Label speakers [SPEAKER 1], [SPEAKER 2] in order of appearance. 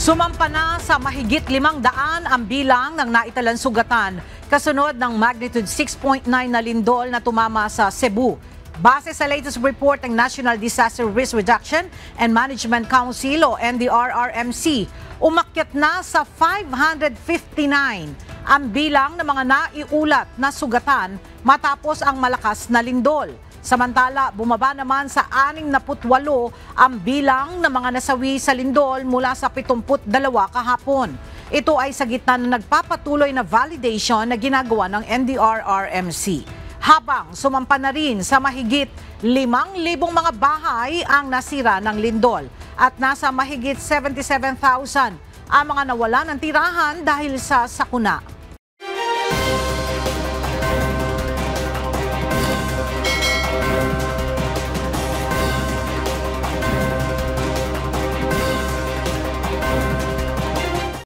[SPEAKER 1] Sumampa na sa mahigit 500 ang bilang ng naitalang sugatan kasunod ng magnitude 6.9 na lindol na tumama sa Cebu. Base sa latest report ng National Disaster Risk Reduction and Management Council o NDRRMC, umakyat na sa 559 ang bilang ng mga naiulat na sugatan matapos ang malakas na lindol. Samantala, bumaba naman sa 68 ang bilang ng mga nasawi sa lindol mula sa 72 kahapon. Ito ay sa gitna na nagpapatuloy na validation na ginagawa ng NDRRMC. Habang sumampa na rin sa mahigit 5,000 mga bahay ang nasira ng lindol at nasa mahigit 77,000 ang mga nawala ng tirahan dahil sa sakuna.